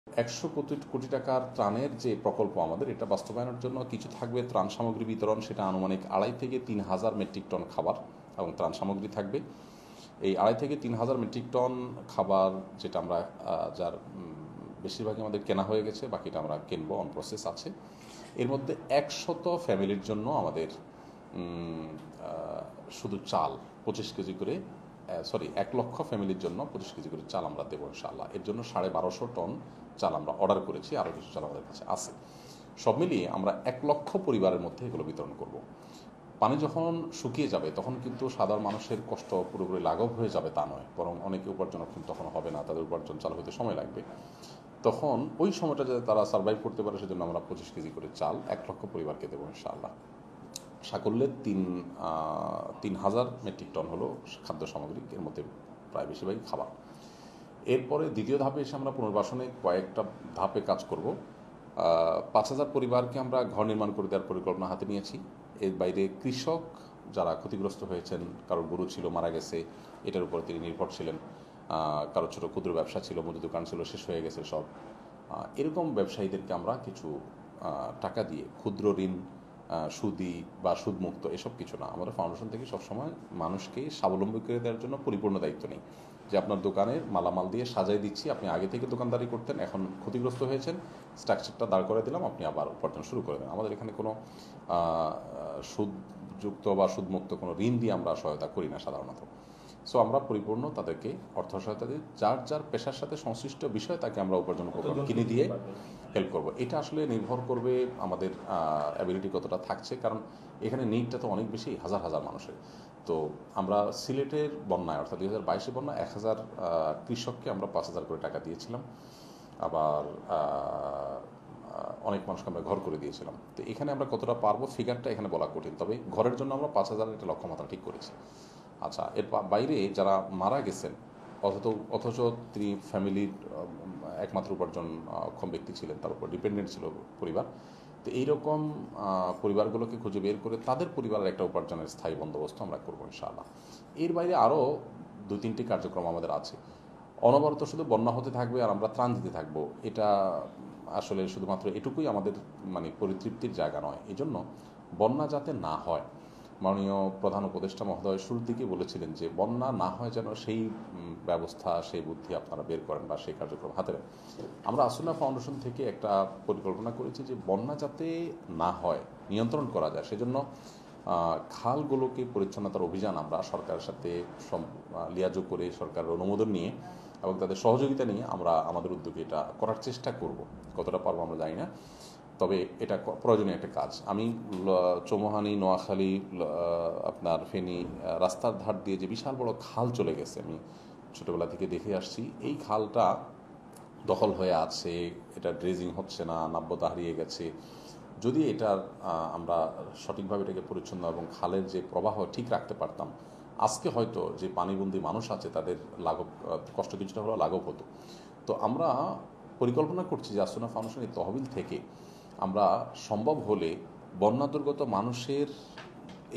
100 কোটি টাকার ত্রাণের যে প্রকল্প আমাদের, এটা বাস্তবায়নের জন্য কিছু থাকবে ত্রাণ সামগ্রী বিতরণ, সেটা আনুমানিক 2.5 থেকে 3 হাজার মেট্রিক টন খাবার এবং ত্রাণ সামগ্রী থাকবে। এই 2.5 থেকে 3 হাজার মেট্রিক টন খাবার, যেটা আমরা যার বেশিরভাগই আমাদের কেনা হয়ে গেছে, বাকিটা আমরা কিনবো, অন প্রসেস আছে। এর মধ্যে 100 ফ্যামিলির জন্য আমাদের শুধু চাল 25 কেজি করে, 1 লক্ষ ফ্যামিলির জন্য 25 কেজি করে চাল আমরা দেবো ইনশাআল্লাহ। এর জন্য 1250 টন চাল আমরা অর্ডার করেছি, আরও কিছু চাল আমাদের কাছে আছে। সব মিলিয়ে আমরা 1 লক্ষ পরিবারের মধ্যে এগুলো বিতরণ করব। পানি যখন শুকিয়ে যাবে তখন কিন্তু সাধারণ মানুষের কষ্ট পুরোপুরি লাঘব হয়ে যাবে তা নয়, বরং অনেকে উপার্জনক্ষম তখন হবে না, তাদের উপার্জন চালু হতে সময় লাগবে। তখন ওই সময়টা যাতে তারা সার্ভাইভ করতে পারে, সেজন্য আমরা 25 কেজি করে চাল 1 লক্ষ পরিবারকে দেবো ইনশাআল্লাহ। সাকল্যে 3,000 মেট্রিক টন হলো খাদ্য সামগ্রী, এর মধ্যে প্রায় বেশিরভাগই খাবার। এরপরে দ্বিতীয় ধাপে এসে আমরা পুনর্বাসনে কয়েকটা ধাপে কাজ করব। 5,000 পরিবারকে আমরা ঘর নির্মাণ করে দেওয়ার পরিকল্পনা হাতে নিয়েছি। এর বাইরে কৃষক যারা ক্ষতিগ্রস্ত হয়েছেন, কারোর গরু ছিল মারা গেছে, এটার উপরে তিনি নির্ভর ছিলেন, কারো ছোটো ক্ষুদ্র ব্যবসা ছিল, মুদি দোকান ছিল, শেষ হয়ে গেছে সব, এরকম ব্যবসায়ীদেরকে আমরা কিছু টাকা দিয়ে ক্ষুদ্র ঋণ, সুদি বা সুদমুক্ত এসব কিছু না, আমাদের ফাউন্ডেশন থেকে সবসময় মানুষকে স্বাবলম্বী করে দেওয়ার জন্য পরিপূর্ণ দায়িত্ব নেই। যে আপনার দোকানের মালামাল দিয়ে সাজাই দিচ্ছি, আপনি আগে থেকে দোকানদারি করতেন, এখন ক্ষতিগ্রস্ত হয়েছেন, স্ট্রাকচারটা দাঁড় করে দিলাম, আপনি আবার উপার্জন শুরু করে দেন। আমাদের এখানে কোনো সুদযুক্ত বা সুদমুক্ত কোনো ঋণ দিয়ে আমরা সহায়তা করি না সাধারণত। সো আমরা পরিপূর্ণ তাদেরকে অর্থ সহায়তা দিয়ে যার যার পেশার সাথে সংশ্লিষ্ট বিষয় তাকে আমরা উপার্জন উপকরণ কিনে দিয়ে হেল্প করব। এটা আসলে নির্ভর করবে আমাদের অ্যাবিলিটি কতটা থাকছে, কারণ এখানে নিডটা তো অনেক বেশি, হাজার হাজার মানুষের। তো আমরা সিলেটের বন্যায়, অর্থাৎ 2022 বন্যায় 1,000 কৃষককে আমরা 5,000 করে টাকা দিয়েছিলাম। আবার অনেক মানুষকে আমরা ঘর করে দিয়েছিলাম। তো এখানে আমরা কতটা পারবো ফিগারটা এখানে বলা কঠিন, তবে ঘরের জন্য আমরা 5,000 একটা লক্ষ্যমাত্রা ঠিক করেছি। আচ্ছা, এর বাইরে যারা মারা গেছেন অথচ তিনি ফ্যামিলির একমাত্র উপার্জনক্ষম ব্যক্তি ছিলেন, তার উপর ডিপেন্ডেন্ট ছিল পরিবার, তো এইরকম পরিবারগুলোকে খুঁজে বের করে তাদের পরিবারের একটা উপার্জনের স্থায়ী বন্দোবস্ত আমরা করবো ইনশাআল্লাহ। এর বাইরে আরও 2-3টি কার্যক্রম আমাদের আছে। অনবরত শুধু বন্যা হতে থাকবে আর আমরা ত্রাণ দিতে থাকবো, এটা আসলে শুধুমাত্র এটুকুই আমাদের মানে পরিতৃপ্তির জায়গা নয়। এই জন্য বন্যা যাতে না হয়, মাননীয় প্রধান উপদেষ্টা মহোদয় শুরুর দিকে বলেছিলেন যে বন্যা না হয় যেন সেই ব্যবস্থা, সেই বুদ্ধি আপনারা বের করেন বা সেই কার্যক্রম হাতে নেন। আমরা আসুনা ফাউন্ডেশন থেকে একটা পরিকল্পনা করেছি যে বন্যা যাতে না হয়, নিয়ন্ত্রণ করা যায়, সেজন্য খালগুলোকে পরিচ্ছন্নতার অভিযান আমরা সরকারের সাথে লিয়াজোগ করে, সরকারের অনুমোদন নিয়ে এবং তাদের সহযোগিতা নিয়ে আমরা আমাদের উদ্যোগে এটা করার চেষ্টা করব। কতটা পারবো আমরা জানি না, তবে এটা প্রয়োজনীয় একটা কাজ। আমি চৌমোহানি, নোয়াখালী, আপনার ফেনী রাস্তার ধার দিয়ে যে বিশাল বড় খাল চলে গেছে, আমি ছোটোবেলা থেকে দেখে আসছি, এই খালটা দখল হয়ে আছে, এটা ড্রেজিং হচ্ছে না, নাব্যতা হারিয়ে গেছে। যদি এটার আমরা সঠিকভাবে এটাকে পরিচ্ছন্ন এবং খালের যে প্রবাহ ঠিক রাখতে পারতাম, আজকে হয়তো যে পানিবন্দী মানুষ আছে তাদের লাঘব, কষ্ট কিছুটা হলেও লাঘব হতো। তো আমরা পরিকল্পনা করছি যে আসুনা ফাউন্ডেশন এই তহবিল থেকে আমরা সম্ভব হলে বন্যা দুর্গত মানুষের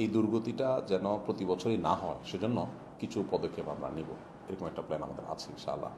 এই দুর্গতিটা যেন প্রতি বছরই না হয়, সেজন্য কিছু পদক্ষেপ আমরা নেব, এরকম একটা প্ল্যান আমাদের আছে ইনশাআল্লাহ।